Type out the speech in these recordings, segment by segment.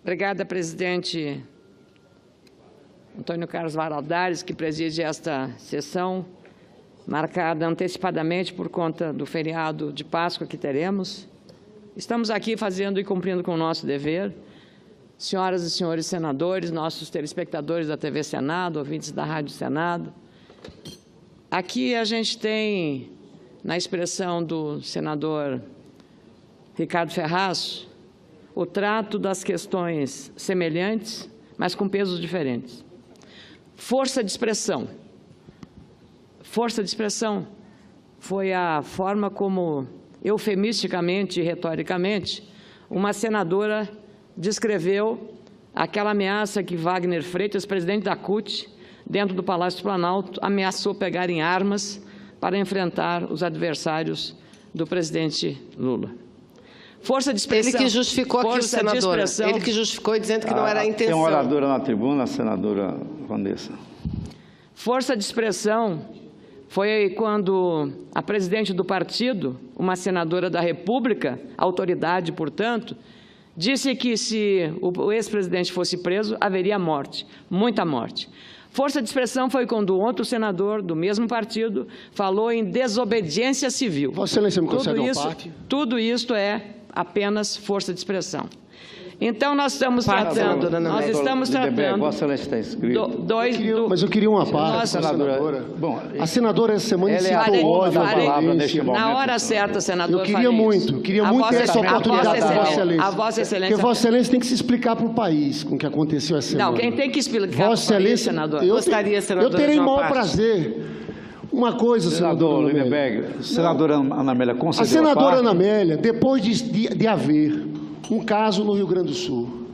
Obrigada, presidente Antônio Carlos Valadares, que preside esta sessão, marcada antecipadamente por conta do feriado de Páscoa que teremos. Estamos aqui fazendo e cumprindo com o nosso dever. Senhoras e senhores senadores, nossos telespectadores da TV Senado, ouvintes da Rádio Senado, aqui a gente tem, na expressão do senador Ricardo Ferraz, o trato das questões semelhantes, mas com pesos diferentes. Força de expressão. Força de expressão foi a forma como, eufemisticamente e retoricamente, uma senadora descreveu aquela ameaça que Wagner Freitas, presidente da CUT, dentro do Palácio do Planalto, ameaçou pegar em armas para enfrentar os adversários do presidente Lula. Força de expressão. Ele que justificou aquilo, senadora. Ele que justificou dizendo que não era a intenção. Tem uma oradora na tribuna, a senadora Vanessa. Força de expressão foi quando a presidente do partido, uma senadora da República, autoridade, portanto, disse que se o ex-presidente fosse preso, haveria morte, muita morte. Força de expressão foi quando outro senador do mesmo partido falou em desobediência civil. Vossa Excelência me concede uma parte? Tudo isto é apenas força de expressão. Então, nós estamos tratando, Vossa Excelência está inscrito. Mas eu queria uma parte, senadora. Bom, a senadora essa semana citou ódio à violência. Na hora certa, senador. Eu queria muito ter essa oportunidade da Vossa Excelência. A Vossa Excelência. Porque Vossa Excelência tem que se explicar para o país com o que aconteceu essa semana. Não, quem tem que explicar Vossa Excelência, senador. Eu terei o maior prazer. Uma coisa, senador Lindenberg, senadora Ana Amélia concedeu a senadora Ana Amélia, depois de haver um caso no Rio Grande do Sul,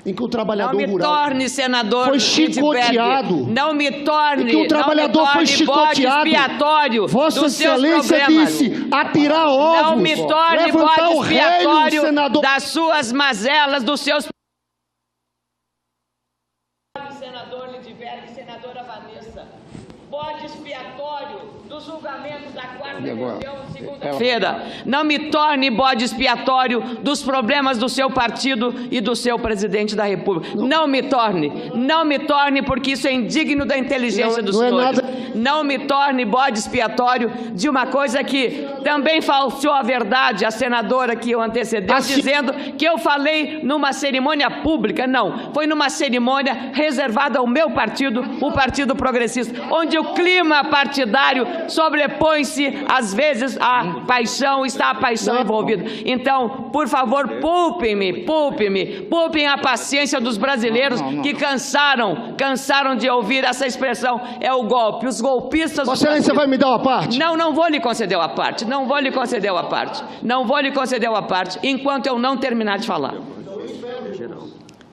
em que o trabalhador rural... Não me torne, senador, foi chicoteado. Não me torne... Em que o trabalhador foi chicoteado. Expiatório Vossa Excelência disse atirar ovos. Não me torne bode expiatório das suas mazelas, dos seus... Senador Lindenberg, senadora Vanessa, bode expiatório do julgamento da quarta reunião de segunda-feira. Não me torne bode expiatório dos problemas do seu partido e do seu presidente da República. Não me torne, porque isso é indigno da inteligência dos senhores. Não me torne bode expiatório de uma coisa que também falseou a verdade, a senadora que o antecedeu, dizendo que eu falei numa cerimônia pública. Não, foi numa cerimônia reservada ao meu partido, o Partido Progressista, onde o clima partidário sobrepõe-se, às vezes, à paixão, está a paixão envolvida. Então, por favor, poupem a paciência dos brasileiros que cansaram de ouvir essa expressão, é o golpe. Os golpistas... Vossa Excelência vai me dar uma parte? Não vou lhe conceder uma parte. Não vou lhe conceder uma parte, enquanto eu não terminar de falar.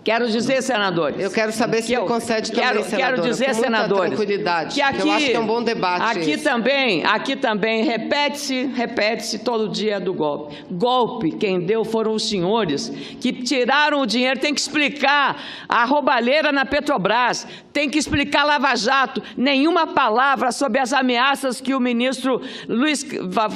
Quero dizer, senadores... Eu quero saber se me concede também, senadora. Quero dizer, senadores... tranquilidade, que aqui, eu acho que é um bom debate aqui também repete-se todo dia do golpe. Golpe, quem deu foram os senhores que tiraram o dinheiro, tem que explicar a roubalheira na Petrobras, tem que explicar Lava Jato, nenhuma palavra sobre as ameaças que o ministro Luiz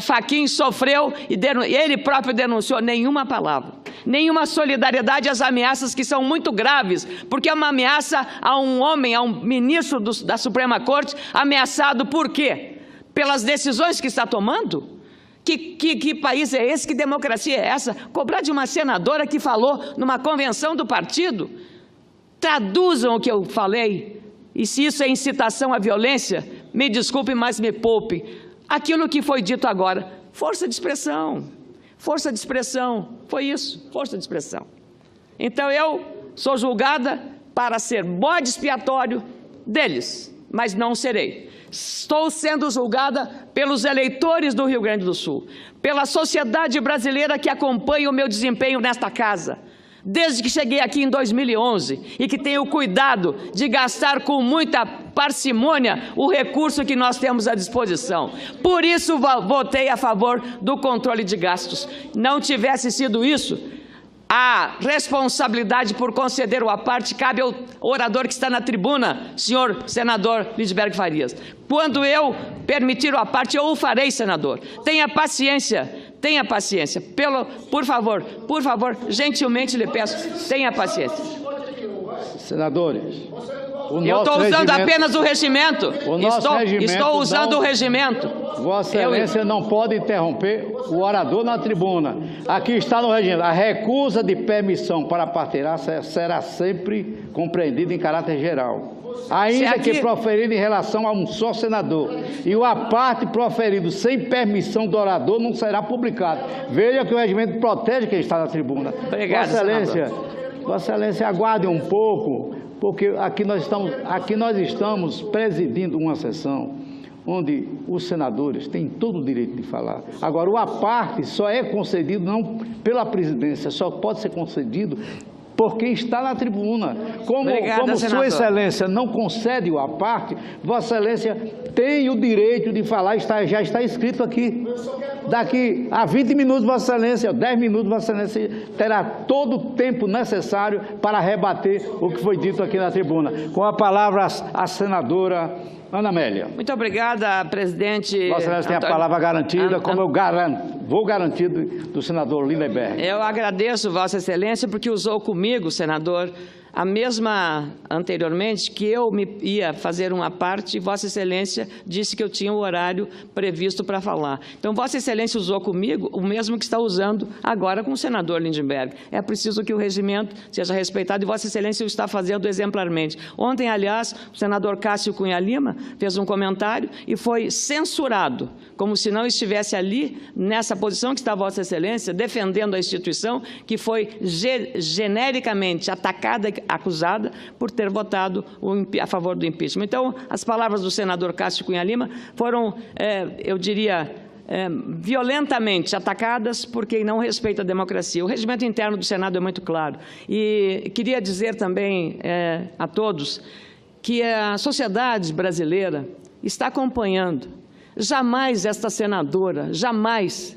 Fachin sofreu e ele próprio denunciou, nenhuma palavra. Nenhuma solidariedade às ameaças que são muito graves, porque é uma ameaça a um homem, a um ministro da Suprema Corte, ameaçado por quê? Pelas decisões que está tomando? Que país é esse? Que democracia é essa? Cobrar de uma senadora que falou numa convenção do partido? Traduzam o que eu falei, e se isso é incitação à violência, me desculpe, mas me poupe. Aquilo que foi dito agora, força de expressão. Força de expressão, foi isso, força de expressão. Então eu sou julgada para ser bode expiatório deles, mas não serei. Estou sendo julgada pelos eleitores do Rio Grande do Sul, pela sociedade brasileira que acompanha o meu desempenho nesta casa, desde que cheguei aqui em 2011 e que tenho cuidado de gastar com muita parcimônia o recurso que nós temos à disposição. Por isso votei a favor do controle de gastos. Não tivesse sido isso, a responsabilidade por conceder o aparte cabe ao orador que está na tribuna, senhor senador Lindenberg Farias. Quando eu permitir o aparte, eu o farei, senador. Tenha paciência. tenha paciência. Por favor, gentilmente lhe peço, tenha paciência. Senadores, eu estou usando apenas o regimento. Estou usando o regimento. Vossa Excelência não pode interromper o orador na tribuna. Aqui está no regimento. A recusa de permissão para partilhar será sempre compreendida em caráter geral, ainda que proferida em relação a um só senador. E o à parte proferido sem permissão do orador não será publicado. Veja que o regimento protege quem está na tribuna. Obrigado, Vossa Excelência, aguarde um pouco, porque aqui nós estamos presidindo uma sessão onde os senadores têm todo o direito de falar. Agora, o à parte só é concedido não pela presidência, só pode ser concedido por quem está na tribuna. Como Sua Excelência não concede o à parte, Vossa Excelência tem o direito de falar, já está escrito aqui. Daqui a 20 minutos, Vossa Excelência, 10 minutos, Vossa Excelência terá todo o tempo necessário para rebater o que foi dito aqui na tribuna. Com a palavra, a senadora Ana Amélia. Muito obrigada, presidente. Vossa Excelência tem a palavra garantida, como eu vou garantir do senador Lindenberg. Eu agradeço, Vossa Excelência, porque usou comigo, senador, a mesma anteriormente que eu ia fazer uma parte e Vossa Excelência disse que eu tinha o horário previsto para falar. Então, Vossa Excelência usou comigo o mesmo que está usando agora com o senador Lindenberg. É preciso que o regimento seja respeitado e Vossa Excelência o está fazendo exemplarmente. Ontem, aliás, o senador Cássio Cunha Lima fez um comentário e foi censurado, como se não estivesse ali, nessa posição que está Vossa Excelência, defendendo a instituição que foi genericamente atacada, acusada por ter votado a favor do impeachment. Então, as palavras do senador Cássio Cunha Lima foram, eu diria, violentamente atacadas por quem não respeita a democracia. O regimento interno do Senado é muito claro. E queria dizer também a todos que a sociedade brasileira está acompanhando. Jamais esta senadora, jamais,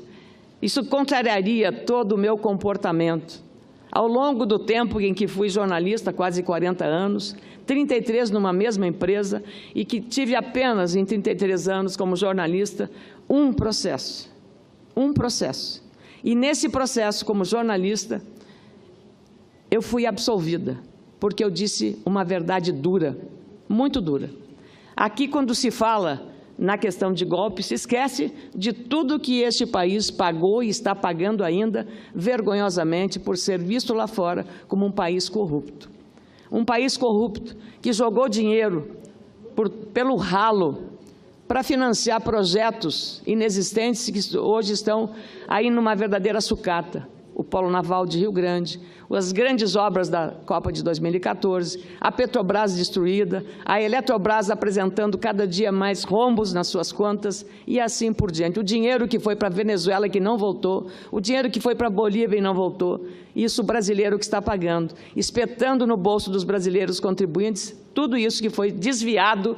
isso contrariaria todo o meu comportamento. Ao longo do tempo em que fui jornalista, quase 40 anos, 33 numa mesma empresa, e que tive apenas em 33 anos como jornalista, um processo. E nesse processo, como jornalista, eu fui absolvida, porque eu disse uma verdade dura, muito dura. Aqui, quando se fala na questão de golpe, se esquece de tudo que este país pagou e está pagando ainda, vergonhosamente, por ser visto lá fora como um país corrupto. Um país corrupto que jogou dinheiro pelo ralo para financiar projetos inexistentes que hoje estão aí numa verdadeira sucata. O Polo Naval de Rio Grande, as grandes obras da Copa de 2014, a Petrobras destruída, a Eletrobras apresentando cada dia mais rombos nas suas contas e assim por diante. O dinheiro que foi para a Venezuela que não voltou, o dinheiro que foi para a Bolívia e não voltou, isso o brasileiro que está pagando, espetando no bolso dos brasileiros contribuintes, tudo isso que foi desviado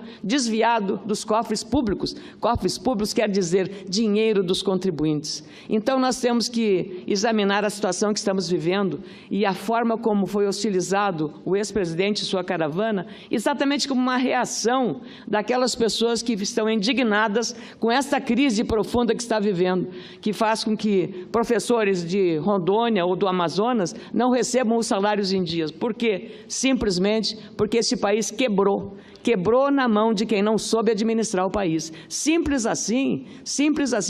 dos cofres públicos. Cofres públicos quer dizer dinheiro dos contribuintes. Então, nós temos que examinar a situação que estamos vivendo e a forma como foi hostilizado o ex-presidente e sua caravana, exatamente como uma reação daquelas pessoas que estão indignadas com esta crise profunda que está vivendo, que faz com que professores de Rondônia ou do Amazonas não recebam os salários em dias. Por quê? Simplesmente porque esse país quebrou na mão de quem não soube administrar o país. Simples assim,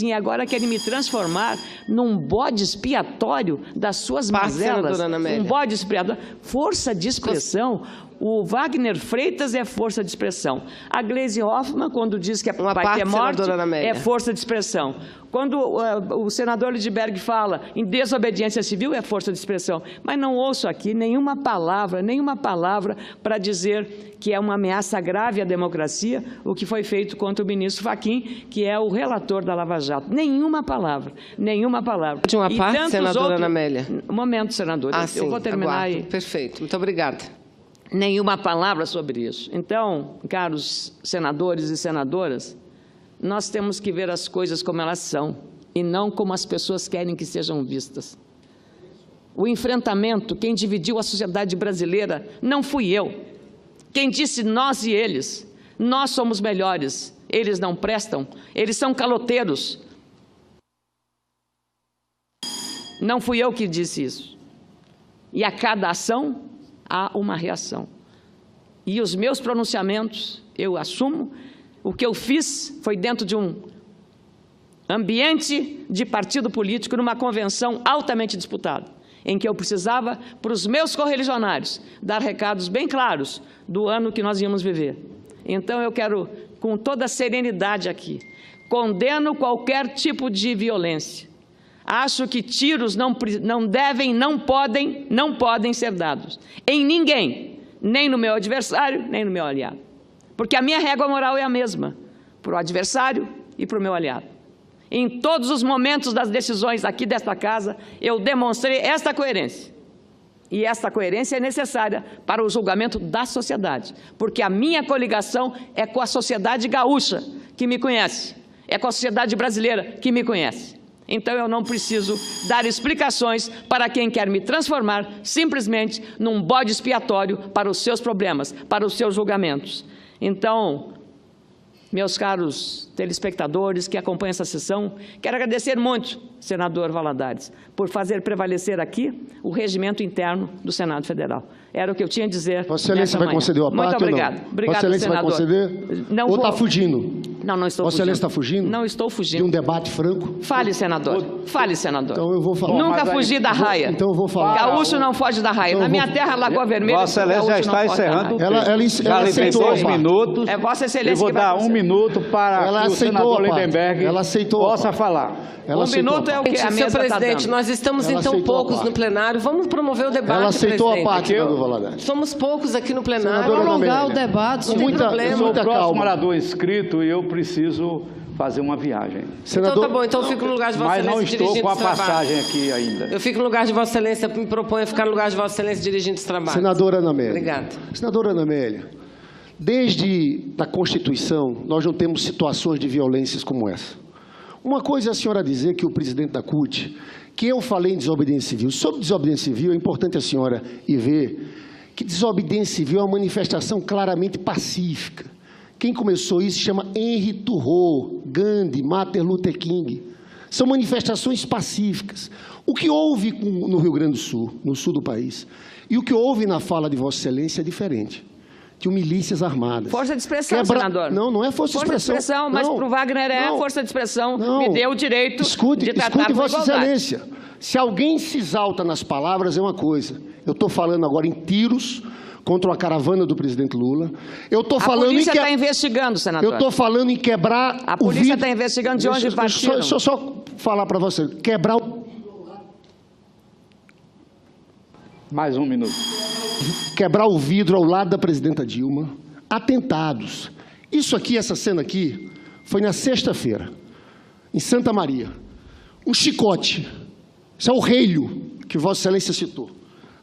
e agora querem me transformar num bode expiatório das suas mazelas, um bode expiatório, força de expressão. O Wagner Freitas é força de expressão. A Gleisi Hoffmann, quando diz que vai ter morte, é força de expressão. Quando o senador Lindenberg fala em desobediência civil, é força de expressão. Mas não ouço aqui nenhuma palavra para dizer que é uma ameaça grave à democracia o que foi feito contra o ministro Fachin, que é o relator da Lava Jato. Nenhuma palavra. De uma parte, senadora Ana Amélia? Um momento, senador. Eu vou terminar aí. Perfeito. Muito obrigada. Nenhuma palavra sobre isso. Então, caros senadores e senadoras, nós temos que ver as coisas como elas são e não como as pessoas querem que sejam vistas. O enfrentamento, quem dividiu a sociedade brasileira, não fui eu. Quem disse nós e eles, nós somos melhores, eles não prestam, eles são caloteiros. Não fui eu que disse isso. E a cada ação há uma reação. E os meus pronunciamentos, eu assumo, o que eu fiz foi dentro de um ambiente de partido político, numa convenção altamente disputada, em que eu precisava, para os meus correligionários, dar recados bem claros do ano que nós íamos viver. Então, eu quero, com toda a serenidade aqui, condeno qualquer tipo de violência. Acho que tiros não podem ser dados em ninguém, nem no meu adversário, nem no meu aliado. Porque a minha régua moral é a mesma, para o adversário e para o meu aliado. Em todos os momentos das decisões aqui desta casa, eu demonstrei esta coerência. E esta coerência é necessária para o julgamento da sociedade, porque a minha coligação é com a sociedade gaúcha, que me conhece, é com a sociedade brasileira, que me conhece. Então, eu não preciso dar explicações para quem quer me transformar simplesmente num bode expiatório para os seus problemas, para os seus julgamentos. Então, meus caros telespectadores que acompanham essa sessão, quero agradecer muito, senador Valadares, por fazer prevalecer aqui o regimento interno do Senado Federal. Era o que eu tinha a dizer. Vossa Excelência vai conceder a parte? Muito obrigado. Ou não? Obrigado, Vossa Excelência senador. vai conceder? Não ou vou... está fugindo? Não, não estou Vossa fugindo. Excelência está fugindo? Não estou fugindo. De um debate franco? Fale, senador. Fale, senador. Então eu vou falar. Nunca fugi da raia. Então eu vou falar. Gaúcho não foge da raia. Então Na minha terra, Lagoa Vermelha, Vossa Excelência já está encerrando. Ela aceitou 2 minutos. É Vossa Excelência Eu vou que vai dar conceder. 1 minuto para Ela que o aceitou senador a parte. Lindenberg Ela aceitou a possa parte. falar. Ela aceitou minuto a é o parte. que a Senhor mesa está presidente, dando. nós estamos Ela em tão aceitou a poucos parte. no plenário. Vamos promover o debate, Ela aceitou a presidente. parte, senador Valadares. Somos poucos aqui no plenário. Senadora Ana Prolongar Amélia. o debate, Com não tem muita- problema. Eu sou o muita próximo calma. orador inscrito e eu preciso fazer uma viagem. Então tá bom, então eu fico no lugar de Vossa Mas não Excelência estou dirigindo com a os trabalhos. passagem aqui ainda. Eu fico no lugar de Vossa Excelência, me proponho a ficar no lugar de Vossa Excelência dirigindo os trabalhos. Senadora Ana Amélia. Obrigada. Senadora Ana Amélia, desde a Constituição, nós não temos situações de violências como essa. Uma coisa é a senhora dizer que o presidente da CUT, que eu falei em desobediência civil. Sobre desobediência civil, é importante a senhora ir ver que desobediência civil é uma manifestação claramente pacífica. Quem começou isso se chama Henry Thoreau, Gandhi, Martin Luther King. São manifestações pacíficas. O que houve no Rio Grande do Sul, no sul do país, e o que houve na fala de Vossa Excelência é diferente. Tinham milícias armadas. Força de expressão, senador. Não, não é força de expressão. Mas Não, para o Wagner é não. força de expressão. Não. Me deu o direito de tratar Escute com Vossa igualdade. Excelência. Se alguém se exalta nas palavras, é uma coisa. Eu estou falando agora em tiros contra a caravana do presidente Lula. Eu estou falando A polícia em está investigando, senador. Eu estou falando em quebrar A o polícia vidro. está investigando de onde partiram. Deixa eu só falar para você. Quebrar o... Mais 1 minuto. Quebrar o vidro ao lado da presidenta Dilma. Atentados. Isso aqui, essa cena aqui, foi na sexta-feira, em Santa Maria. Um chicote. Isso é o relho que Vossa Excelência citou.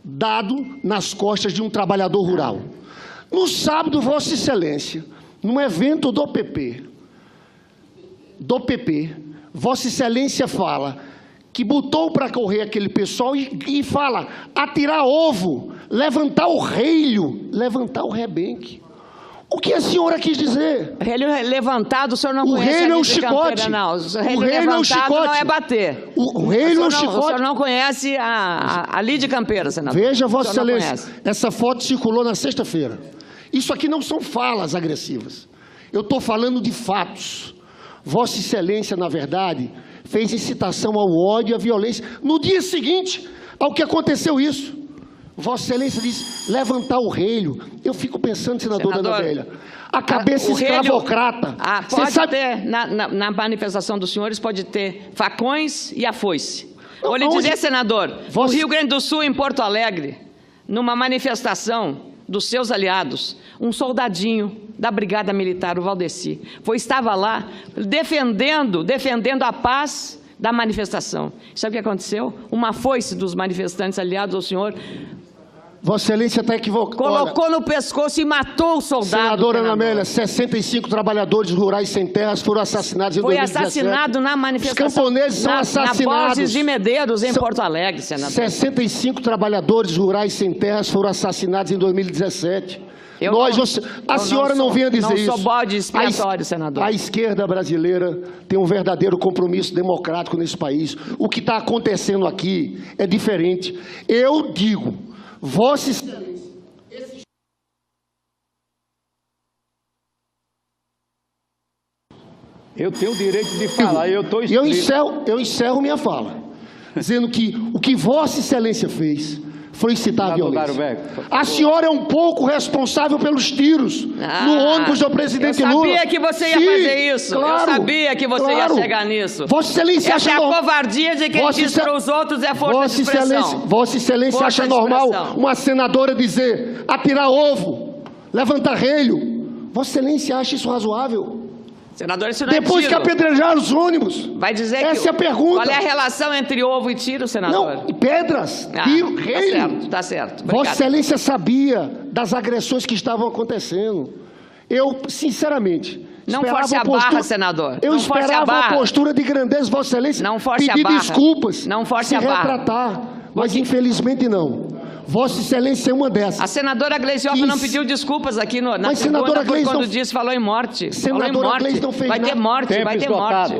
Dado nas costas de um trabalhador rural. No sábado, Vossa Excelência, num evento do PP, Vossa Excelência fala que botou para correr aquele pessoal e fala atirar ovo, levantar o relho, levantar o rebenque. O que a senhora quis dizer? Relho levantado, o senhor não O conhece relho é a o Lídia Campeira, chicote. não. O relho O relho é o levantado chicote. não é bater. O relho é o O senhor chicote. não conhece a Lídia Campeira, senador. Veja, O Vossa senhor não Excelência, conhece. essa foto circulou na sexta-feira. Isso aqui não são falas agressivas. Eu estou falando de fatos. Vossa Excelência, na verdade, fez incitação ao ódio e à violência. No dia seguinte ao que aconteceu isso, Vossa Excelência disse levantar o relho. Eu fico pensando, senadora Ana Amélia, a cabeça O relho- escravocrata. Você Pode sabe... ter, na manifestação dos senhores, pode ter facões e a foice. Não, Vou lhe onde- dizer, senador, Vossa- no Rio Grande do Sul, em Porto Alegre, numa manifestação dos seus aliados, um soldadinho da Brigada Militar, o Valdeci, estava lá defendendo a paz da manifestação. Sabe o que aconteceu? Uma foice dos manifestantes aliados ao senhor Vossa Excelência está equivocada. colocou no pescoço e matou o soldado. Senadora Ana senador. Amélia, 65 trabalhadores rurais sem terras foram assassinados em Foi 2017. assassinado na manifestação. Os camponeses são na assassinados. Borges de Medeiros, em São- Porto Alegre, senador. 65 trabalhadores rurais sem terras foram assassinados em 2017. A senhora não venha dizer isso. Não sou bode expiatório, senador. A esquerda brasileira tem um verdadeiro compromisso democrático nesse país. O que está acontecendo aqui é diferente. Eu digo, Vossa Excelência... Eu tenho o direito de falar, eu estou inscrito. Eu encerro minha fala, dizendo que o que Vossa Excelência fez foi incitar a violência. A senhora é um pouco responsável pelos tiros no ônibus do presidente Lula. Eu sabia que você ia fazer isso. Claro, eu sabia que você ia chegar nisso. Vossa Excelência acha normal. Essa é a covardia de quem diz para os outros é força de expressão. Vossa Excelência acha normal uma senadora dizer atirar ovo, levantar relho. Vossa Excelência acha isso razoável? Senador, isso não é Depois tiro. que apedrejaram os ônibus. Vai dizer essa é a pergunta. Qual é a relação entre ovo e tiro, senador? Não, pedras, tiro, relho. Tá certo. Vossa Excelência sabia das agressões que estavam acontecendo. Eu, sinceramente... Não force a barra, senador. Eu esperava uma postura de grandeza, Vossa Excelência. Não force pedir a barra. Desculpas. Não force a barra. Se retratar. Mas, infelizmente, não. Vossa Excelência é uma dessas. A senadora Gleizioff não pediu desculpas aqui na tribuna quando falou em morte. Senadora Gleizioff não fez vai ter morte, vai ter morte.